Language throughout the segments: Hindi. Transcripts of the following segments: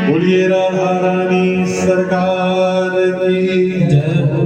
बोलिए राधा रानी सरकार की जय हो।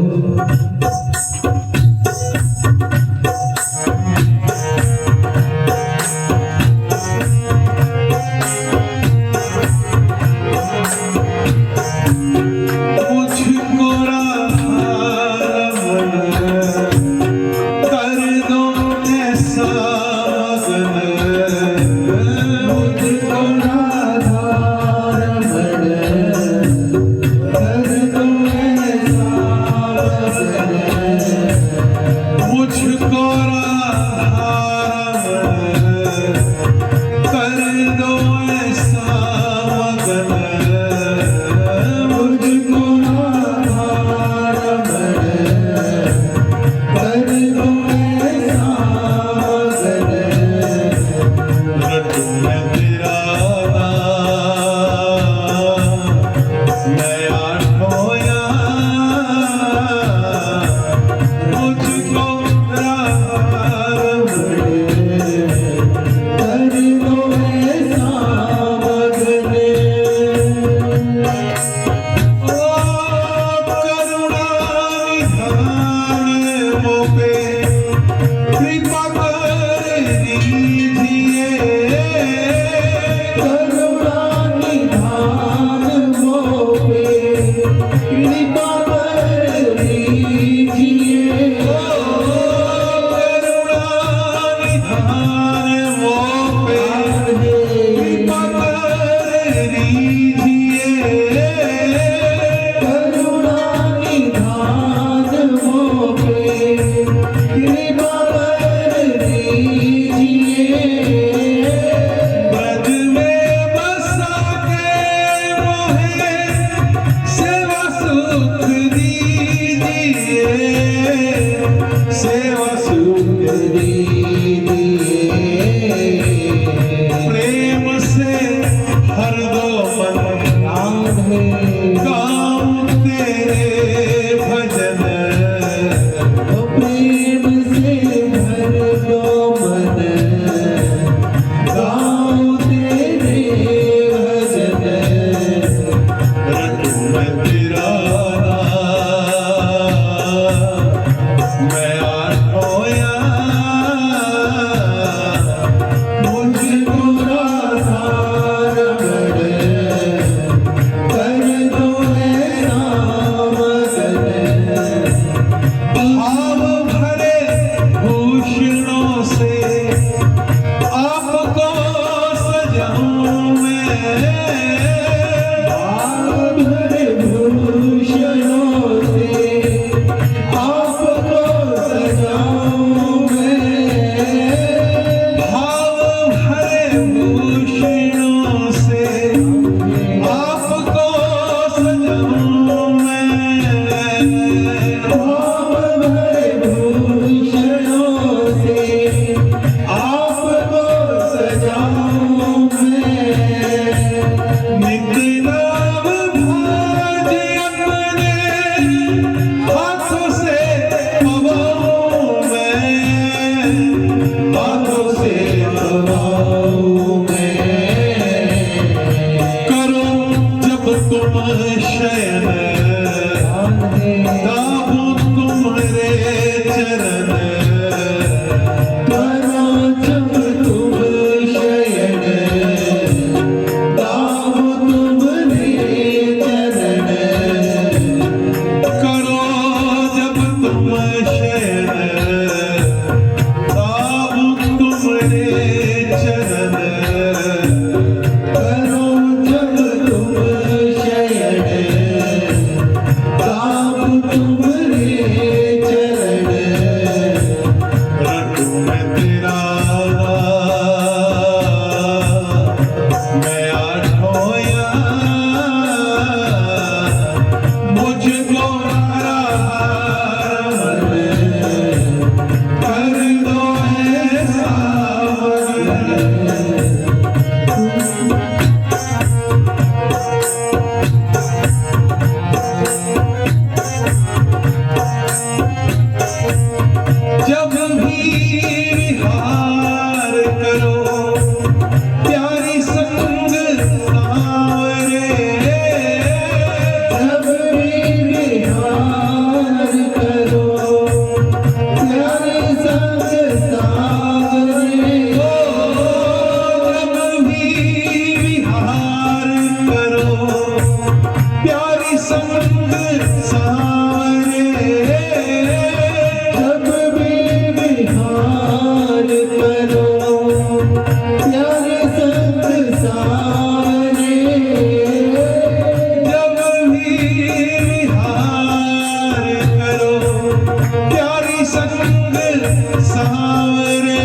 सावरे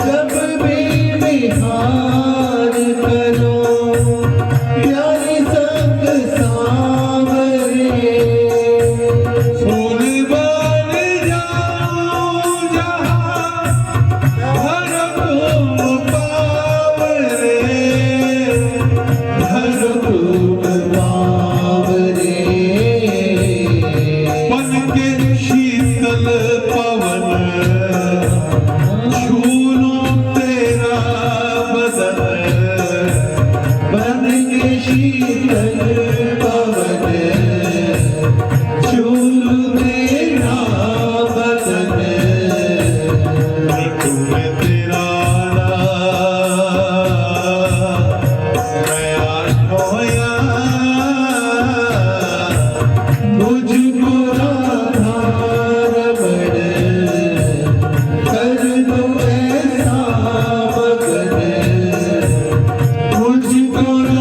जब भी निहार करो प्यारी संग सावरे फूल बन जाऊं जहाँ हर तुम पावरे हर तुम बावरे बन के शीतल पवन झूलों तेरा बदन बन के शीतल पवन झूल मेरा बदन रटू मैं तेरा मैं आठोया मुझको आधार बन कर दो ऐसा मगन मुझको आधार बन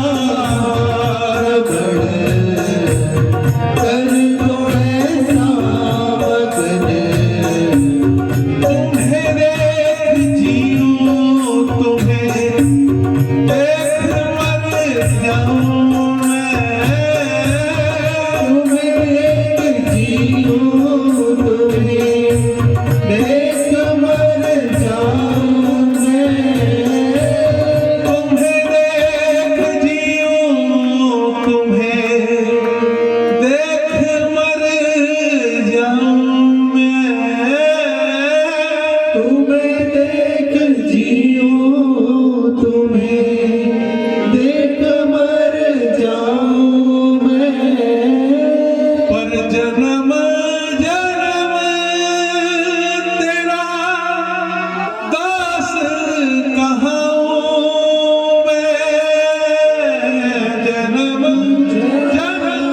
कर दो ऐसा मगन तुम्हें देख जीऊं तुम्हें देख मर जाऊं मैं तुम्हें जियो तुम्हें देख मर जाऊं मैं तुम्हें देख जीऊं तुम्हें देख मर जाऊं मैं तुम्हें देख जियो तुम्हें देख मर जाऊं मैं पर जन्म जन्म तेरा दास कहाऊं मैं जन्म जन्म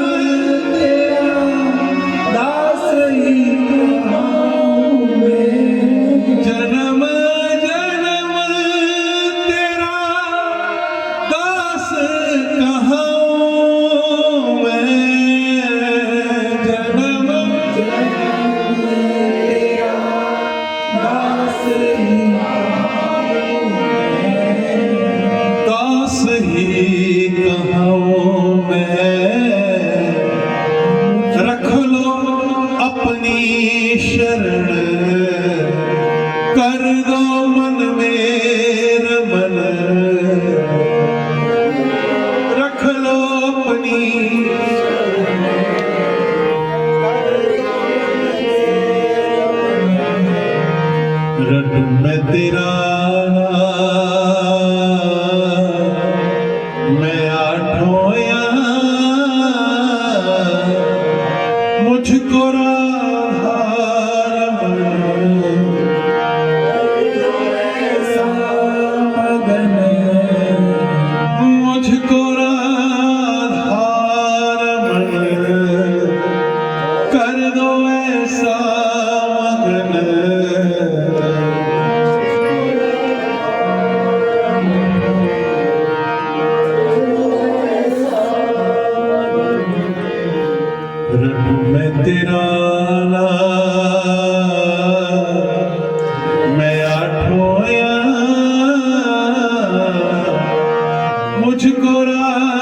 तेरा दास ही कहाऊं मैं जन्म जन्म तेरा दास कहाऊं मैं जन्म दास ही कहाऊं मैं रख लो अपनी शरण कर दो मन में रमन रख लो अपनी रट में तेरा मैं आठोया मुझको राधार मगन मुझको राधार कर दो ऐसा मगन रटू मैं तेरा मैं आठोया मुझको राधार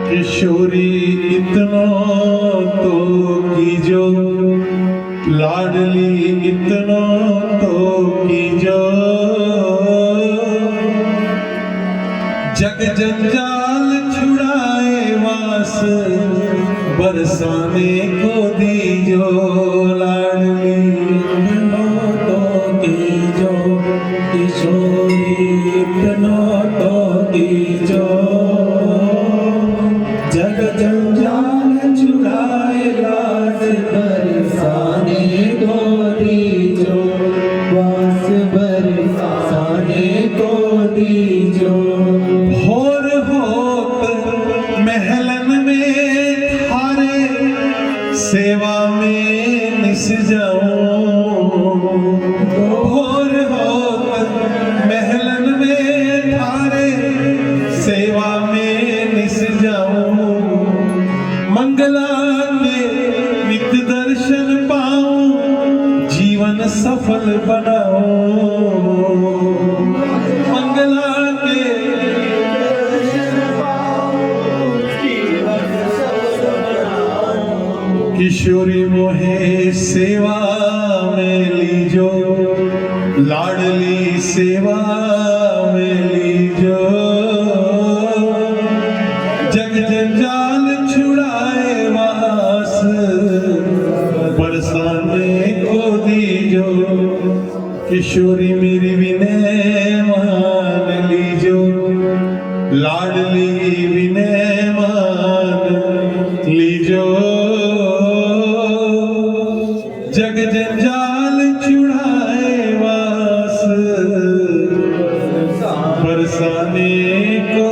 किशोरी इतना तो कीजो लाडली इतना तो कीजो जग जंजाल छुड़ाए वास बरसाने को दीजो लाडली तो कीजो किशोरी इतना तो कीजो जग जंजाल छुड़ाए लाज बरसाने को दीजो वास बरसाने को दीजो होर हो किशोरी मोहे सेवा में लीजो, लाडली सेवा में लीजो। जग जंजाल छुड़ाए वास, बरसाने को दीजो। किशोरी मेरी विनय मान लीजो, लाडली विनय मान लीजो। जग जंजाल छुड़ाए वास, बरसाने को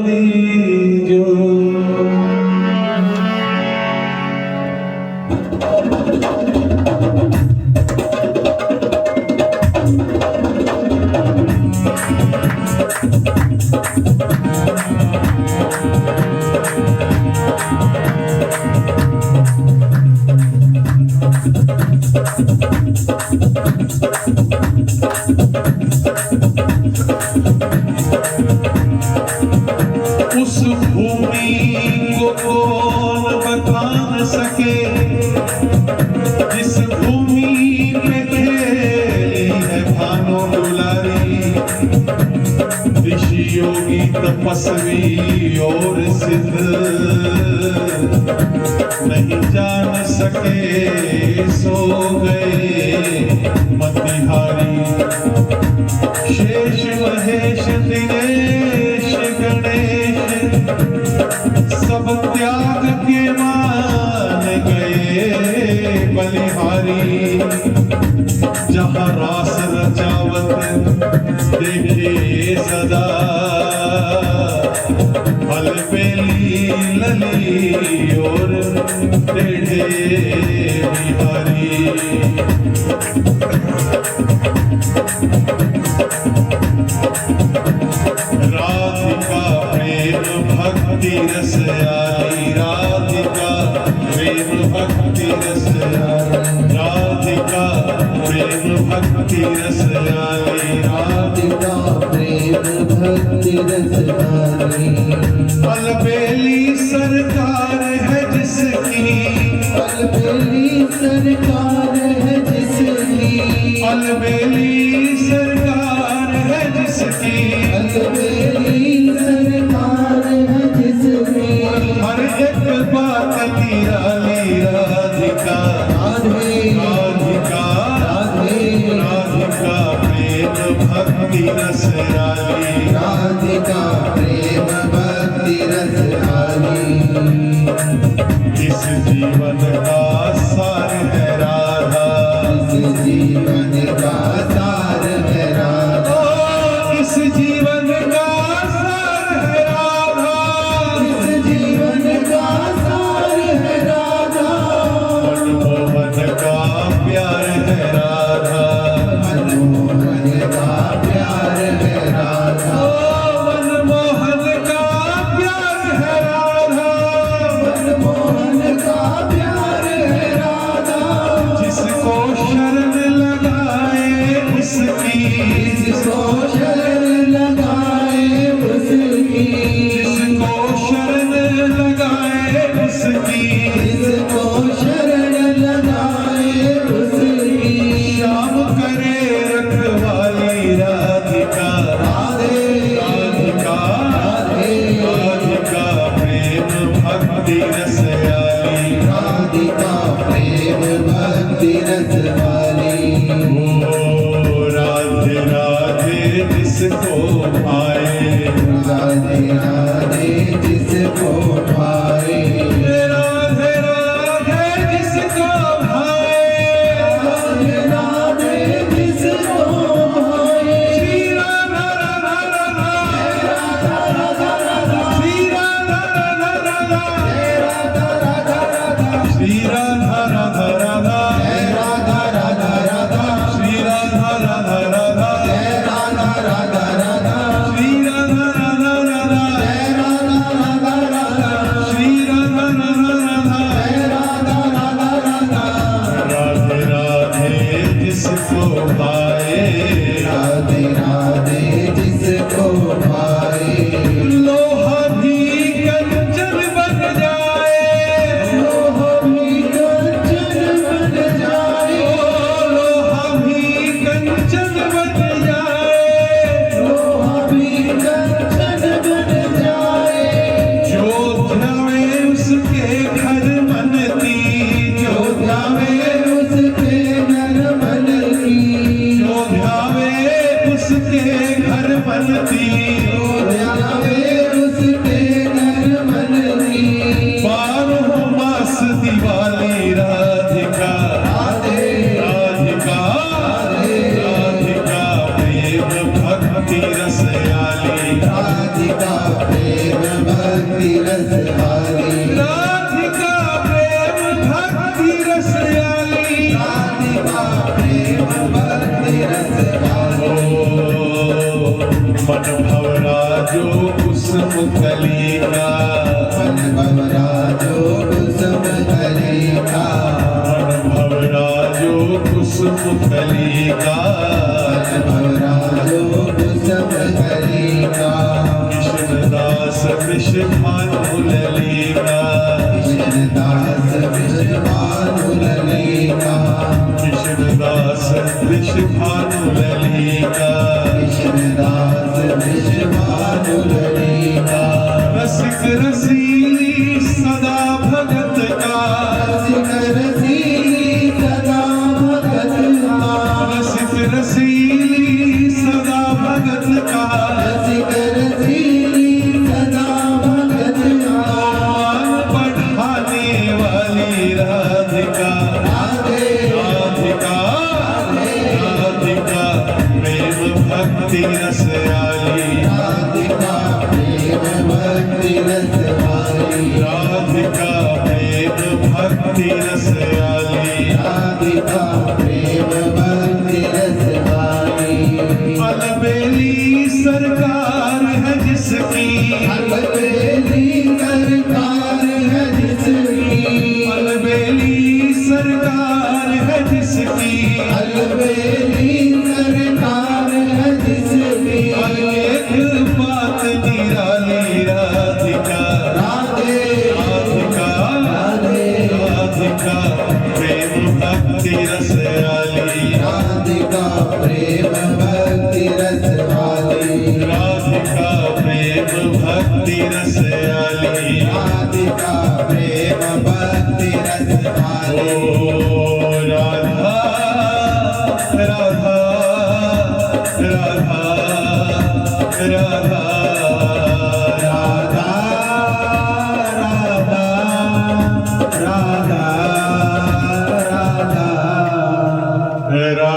दीजो। उस भूमि को कौन बता न सके, जिस भूमि पे खेली है भानु दुलारी। ऋषि योगी तपस्वी और सिद्ध नहीं जान सके, सो गए मतिहारी। शेष महेश दिनेश गणेश सब त्याग के मान गए बलिहारी। जहाँ रास रचावत देखे सदा, अलबेली लली और टेढ़े बिहारी। राधिका प्रेम भक्ति रस आई, राधिका प्रेम भक्ति रस आई। राधिका प्रेम भक्ति रस आई, राधिका प्रेम भक्ति रस आई। अलबेली सरकार है जिसकी, अलबेली सरकार है जिसकी, अलबेली सरकार है जिसकी। अलबेली सरकार है जिसकी। हर एक बात निराली राधिका, राधे राधिका राधे राधिका प्रेम भक्ति रस आई। राधिका प्रेम भक्ति रस आई। इस जीवन का सार है राधा, इस जीवन का सार है राधा। इस जीवन का सार है राधा, इस जीवन का सार है राधा। मनमोहन का प्यार है राधा, मनमोहन का प्यार है राधा। मनमोहन का प्यार है राधा। मनमोहन का भक्ति रस वाली राधिका प्रेम भक्ति रस वाली राधिका प्रेम भक्ति रस वाली मन भवरा जो कुसुम कली का मन भवरा जो कुसुम कली का मन भवरा जो कुसुम कली का मन भवरा जो कुसुम कली का कृष्णदास विषभानु ललिका कृष्णदास विषभानु ललिका कृष्णदास विषभानु ललिका कृष्णदास विषभानु ललिका रसिक रसीली सदा भगत का रसिक रसीली सदा भगत का रसिक रसीली सदा भगत का रसिक रसीली सदा भगत का बढ़ाने वाली राधिका राधे राधिका राधिका प्रेम भक्ति रस वाली राधिका प्रेम भक्ति रस वाली राधिका प्रेम भक्ति रस वाली राधिका प्रेम भक्ति रस वाली अलबेली सरकार है जिसकी अलबेली सरकार है जिसकी अलबेली सरकार है जिसकी अलबेली सरकार है जिसकी एक बात निराली राधिका राधे राधिका राधे राधिका प्रेम भक्ति रस वाली राधिका प्रेम भक्ति रस वाली राधिका प्रेम भक्ति रस वाली राधिका प्रेम भक्ति रस वाली ओ राधा राधा राधा राधा राधा राधा राधा राधा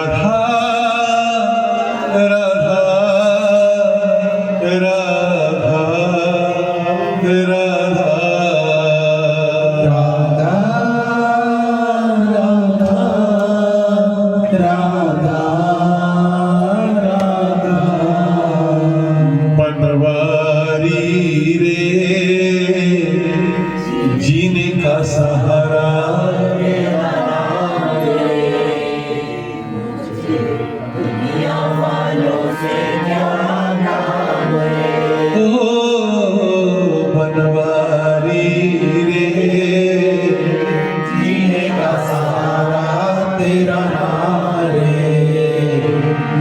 राधा राधा बनवारी रे जीने का सहारा बनवारी रे जीने का सहारा तेरा नाम रे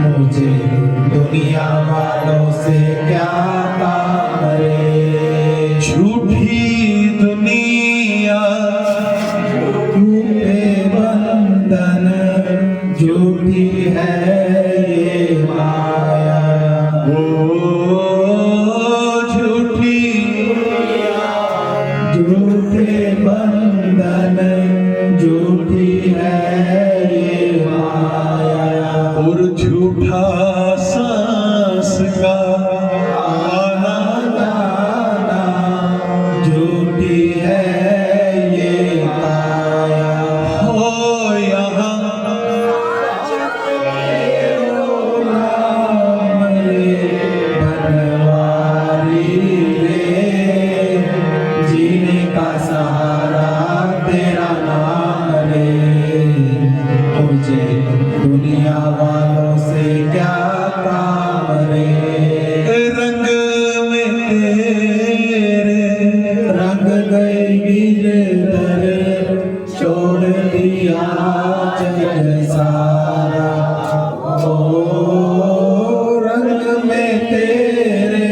मुझे दुनिया वालों से क्या काम रे झूठी दुनिया झूठे बंधन झूठी है ये माया ओ झूठी झूठे बंधन झूठी है ये माया और झूठा सांस का आना जाना झूठी है ये काया हो यहाँ बनवारी रे जीने का सहारा तेरा नाम रे मुझे दुनिया वालों से क्या काम रे रंग में तेरे रंग गई गिरधर छोड़ दिया जग सारा ओ रंग में तेरे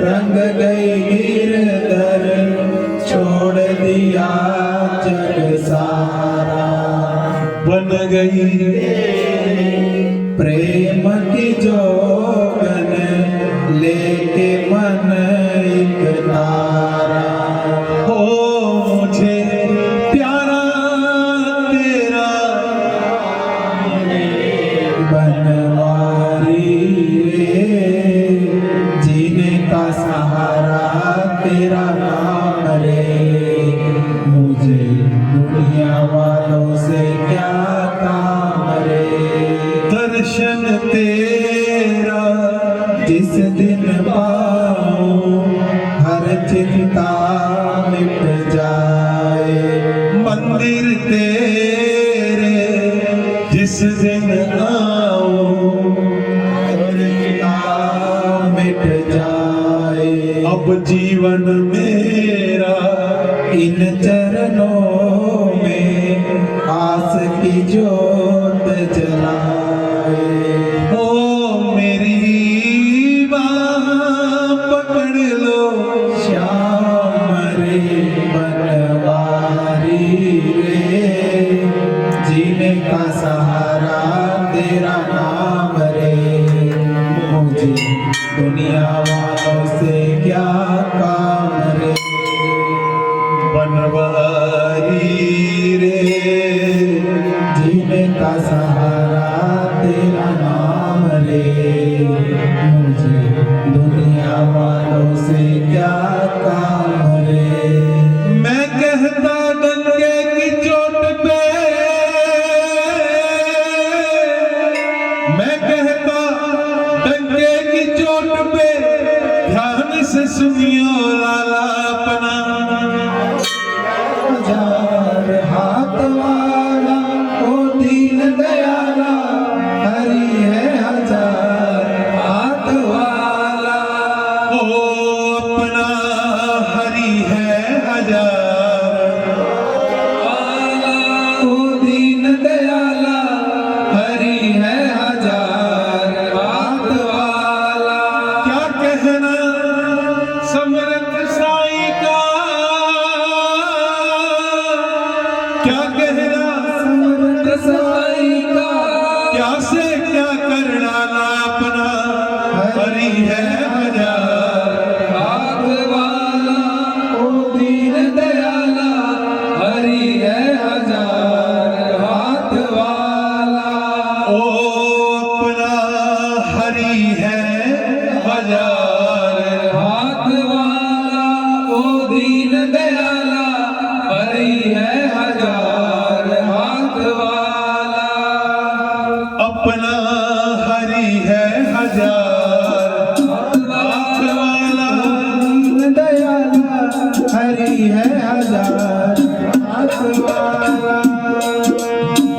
रंग गई गिरधर छोड़ दिया जग सारा बन गई प्रेम की जोगन लेके मन एक तारा हो मुझे प्यारा तेरा बनवारी रे जीने का सहारा चिंता मिट जाए। मंदिर तेरे जिस दिन आऊं हर चिंता मिट जाए। अब जीवन मेरा इन चरणों में आस की ज्योत जलाए। ओ मेरी बाह पकड़ लो श्याम रे बनवारी रे, जीने का सहारा तेरा नाम रे। मुझे दुनिया वालों से क्या काम रे। बनवारी रे जीने का सहारा तेरा नाम रे। मुझे दुनिया वालों से क्या काम रे। मैं कहता डंके की चोट पे, मैं कहता डंके की चोट पे ध्यान से सुनियो लाला अपना। हजार हाथ वाला ओ दीन दयाला, हरि है हजार हाथ वाला। ओ अपना हरि है हजार ओ दीन दयाला, हरि है हजार हाथ वाला। क्या कहना समर्थ साईं का, क्या कहना समर्थ साईं का, क्या से क्या करना ना अपना हरि है हजार हाथ वाला। ओ दीन दयाला, हरि है हजार हाथ वाला। ओ अपना हरि है हजार हाथ वाला ओ दीन दयाला, हरि है हजार हाथ वाला। अपना हरि है हजार हाथ वाला। दीन दयाला, हरि है हजार हाथ वाला।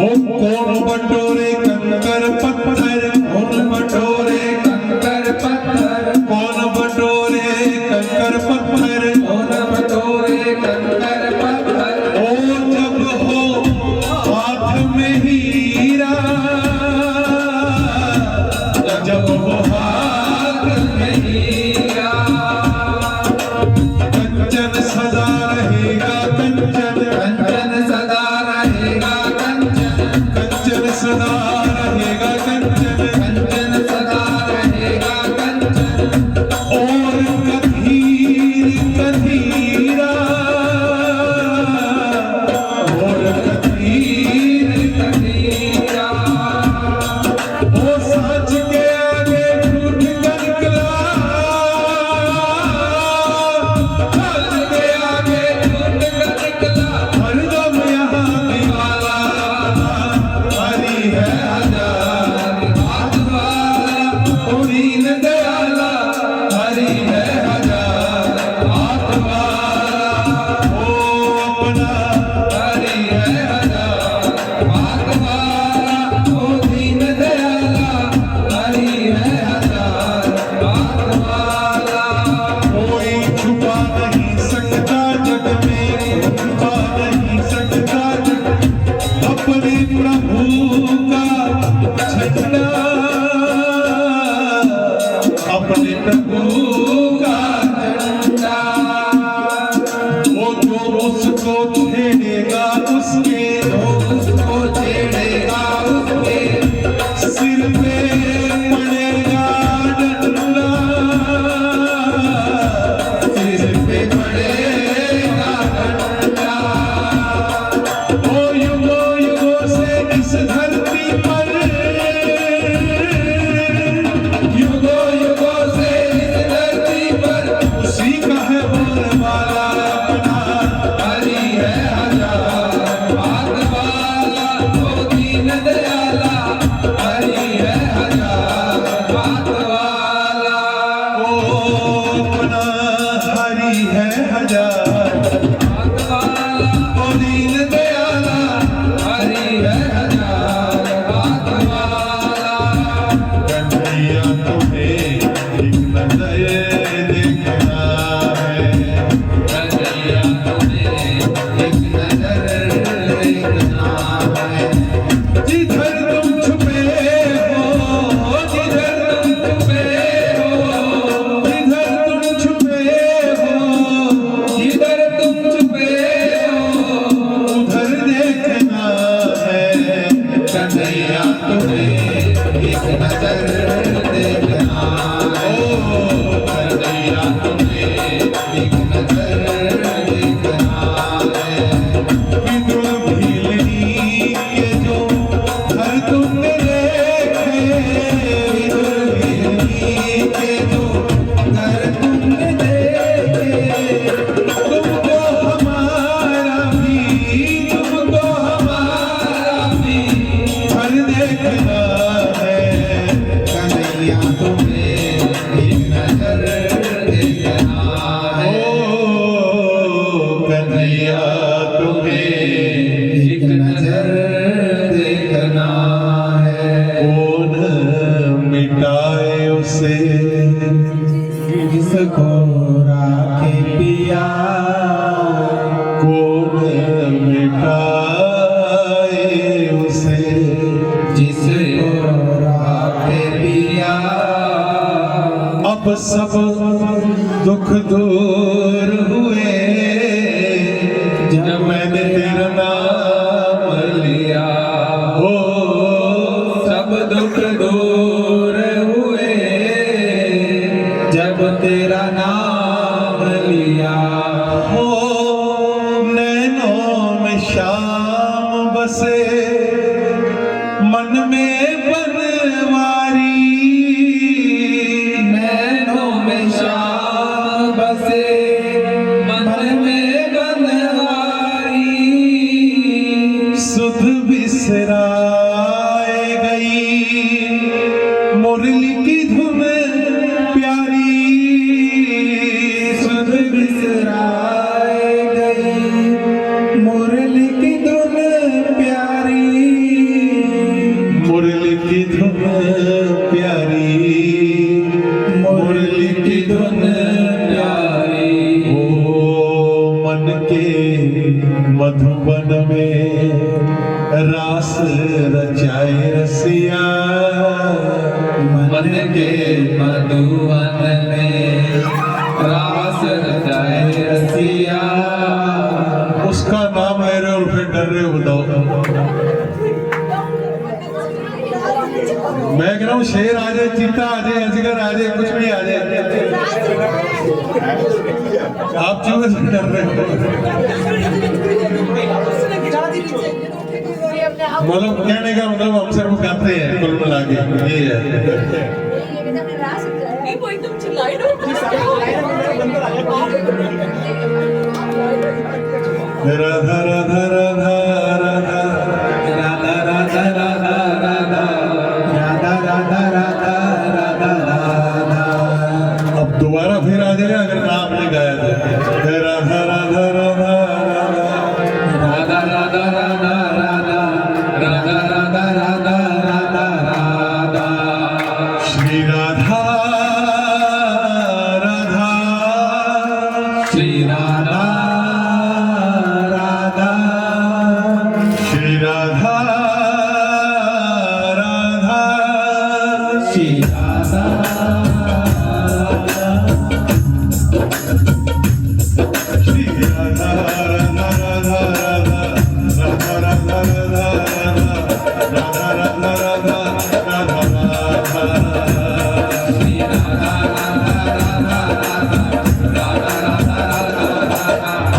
वो कौन बटोरे कंकर पत्थर, कौन बटोरे कंकर पत्थर, कौन बटोरे कंकर पत्थर। कौन बटोरे कंकर पत्थर। ओ जब हो हाथ में हीरा, जब हो हाथ में हीरा, कंचन सदा रहेगा कंचन, कंचन सदा रहेगा कंचन, कंचन सदा रहेगा कंचन। कंचन सदा रहेगा कंचन। और कधीर कधीरा, और कधीर कबीरा, वो सच के आगे झूठ का निकला, सच के आगे झूठ का निकला। हरदम यहाँ दीवाला हरि है हजार हाथ वाला ओ दीन दयाला, हरि है हजार हाथ वाला। ओ अपना हरि है हजार हाथ वाला ओ दीन दयाला, हरि है हजार हाथ वाला। कोई छुपा नहीं सकता जग में, छुपा नहीं सकता जग अपने प्रभु का झंडा, अपने प्रभु का झंडा। वो जो उसको छेड़ेगा उसके, उसको छेड़ेगा उसके सिर पे पड़ेगा डंडा, सिर पे पड़ेगा डंडा। ओ युगों युगों से इस धरती पर, युगों युगों से इस धरती पर उसी का है बोलबाला अपना। हरि है हजार हाथ वाला ओ दीन दयाला, हरि है हजार हाथ वाला। ओ अपना हरि है हजार ओ दीन दयाला हरि है हजार हाथ वाला कन्हैया तुम्हें एक नजर देखना है कन्हैया तुम्हें एक नजर देखना है जिधर तुम छुपे हो जिधर तुम छुपे हो जिधर तुम छुपे हो जिधर तुम छुपे हो उधर देखना है कन्हैया तुम्हें एक नजर देखना है कन्हैया तुम्हें एक नजर देखना है विदुर भीलनी के जो घर तुमने देखे विदुर भीलनी के जो घर तुमने देखे तुमको हमारा भी घर देखना है कन्हैया तुम्हें एक नजर देखना है कन्हैया तुम्हें एक नजर देखना है कौन मिटाए उसे जिसको राखे पिया कौन मिटाए उसे जिसको राखे पिया अब सब दुख दूर हुए जब मैंने तेरा नाम लिया हो सब दुख दूर हुए जब तेरा नाम लिया हो नैनों में शाम बसे मन में बनवारी नैनों में शाम बसे मन में बनवारी सुध बिसराए गई मुरली की धुन प्यारी सुध बिसराए गई मुरली की धुन प्यारी मुरली की धुन प्यारी मुरली की धुन प्यारी ओ मन के मधुबन में रास रचाए रसिया मन के मधुवन में रास रचाए रसिया उसका नाम है रे और फिर डर रहे हो बताओ मैं कह रहा हूँ शेर आ जाए चीता आ जाए अजगर आ जाए कुछ भी आ जाए आप चूहे से डर रहे हो मतलब कहने का मतलब हम सिर्फ गाते हैं कुल मिला के ये है वो एकदम चिल्लाई ना राधा राधा राधा राधा राधा राधा राधा राधा राधा राधा राधा राधा राधा अब दोबारा फिर आ जाएगा अगर नाम नहीं गाया तो राधा राधा राधा राधा राधा राधा राधा राधा राधा राधा राधा राधा श्री राधा राधा श्री राधा राधा श्री राधा राधा श्री राधा श्री राधा राधा राधा राधा राधा राधा राधा राधा राधा राधा राधा राधा श्री राधा राधा राधा राधा राधा राधा राधा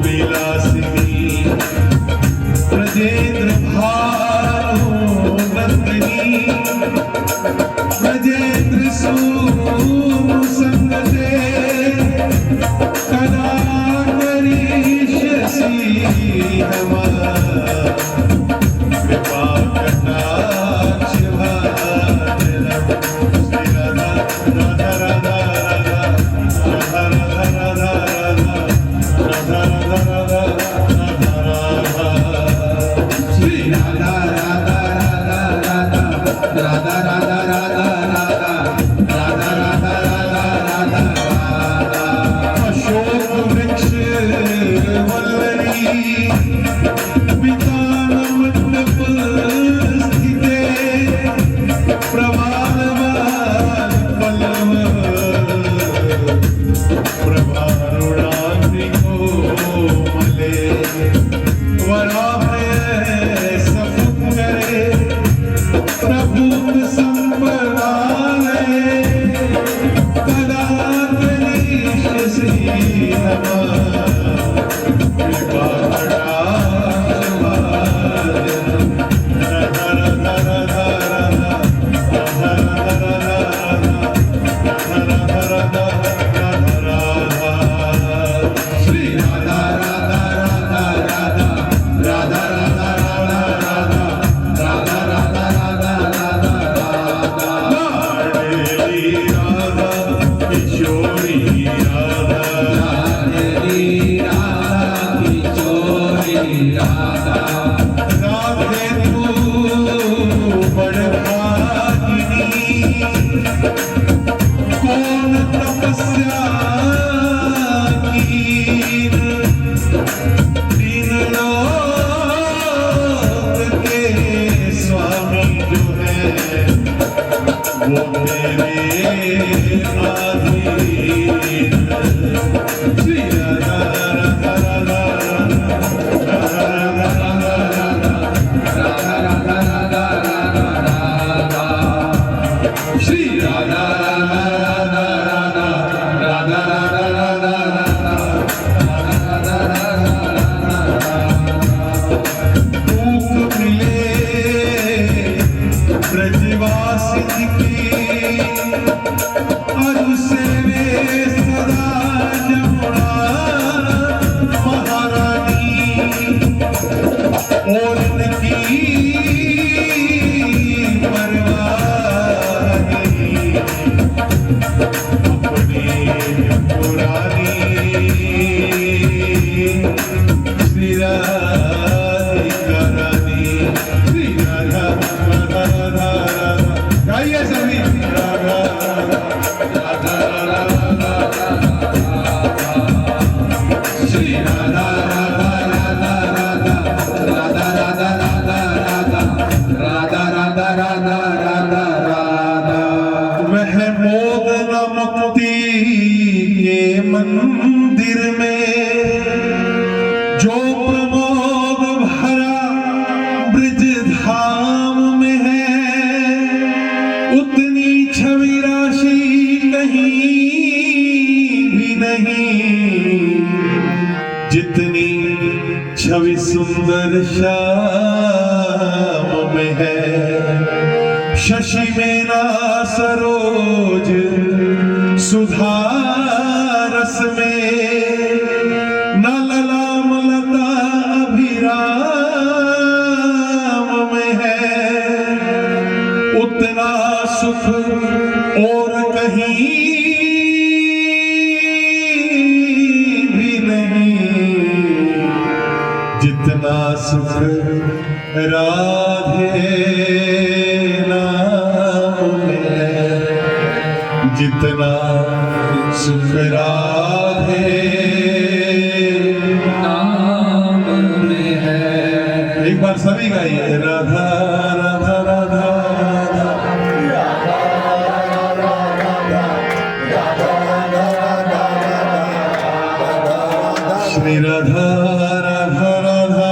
विलासिनी ब्रजेंद्र भानु नंदिनी ब्रजेंद्र सुसंगते कदा करिष्यसि हमारा कृपा कटाक्ष भाजनम श्री राधा राधा राधा राधा राधा राधा राधा राधा श्री राधा राधा राधा राधा राधा राधा राधा राधा राधा राधा अशोक वृक्ष वल्लरी पिता मंडप स्थिते प्रभावान पल्लव प्रभारुणाग्निको मले वराभय सपुंगरे प्रभु संपदाले कदा करिष्यसि हमारा कृपा कटाक्ष भाजनम राधा राधा राधा राधा राधा राधा राधा श्री राधा राधा राधा राधा राधा राधा राधा राधा राधा राधा लाडली राधा किशोरी राधा राधे तू बड़भागिनी कौन तपस्या कीन तीन लोक के स्वामी जो है वो मेरे आधीन श्री राधा राधा राधा श्री राधा राधा राधा राधा भूख मिले ब्रजवासी की अरु सेवे सदा जमुना महारानी और इनकी परवानी अपनी पुरानी श्री राधिका रानी श्री राधा राधा राधा गाइए सभी राधा राधा राधा श्री राधा राधा राधा राधा राधा राधा राधा राधा राधा राधा राधा वह मोद न मुक्ति के मंदिर में जो प्रमोद भरा ब्रज धाम में है उतनी छवि राशि कहीं भी नहीं जितनी छवि सुंदर श्याम में है शशि मेना सरोज सुधा रस में न ललाम लता अभिराम में है उतना सुख और कहीं भी नहीं जितना सुख राधे नाम में है जितना सुख राधे नाम में है। एक बार सभी गाइए राधा राधा राधा श्री राधा राधा राधा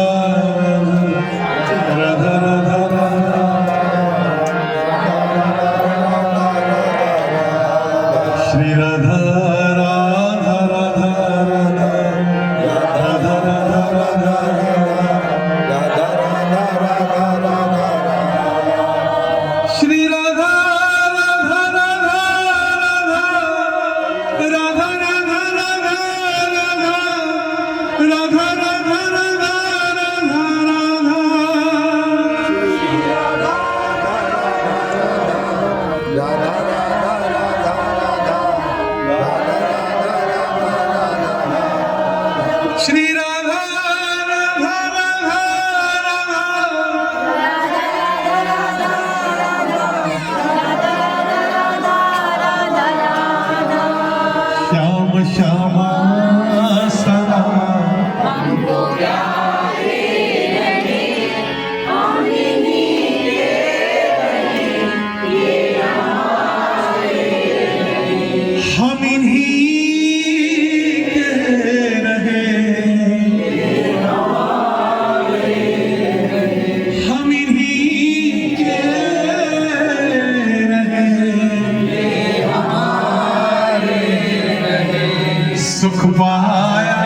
राधा राधा श्री राधा राधा राधा राधा राधा राधा राधा राधा श्री राधा राधा श्याम श्यामा सदा हम इन्हीं के रहे हम इन्हीं के रहे सुख पाया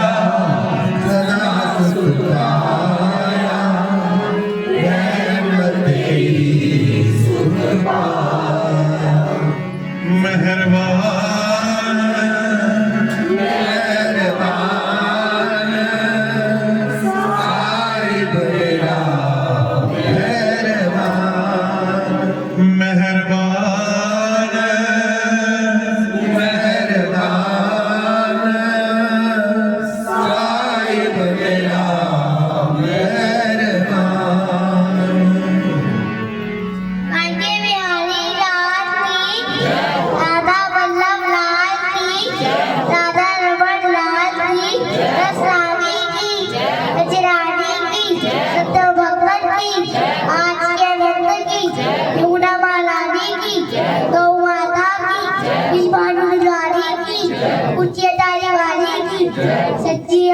सच्ची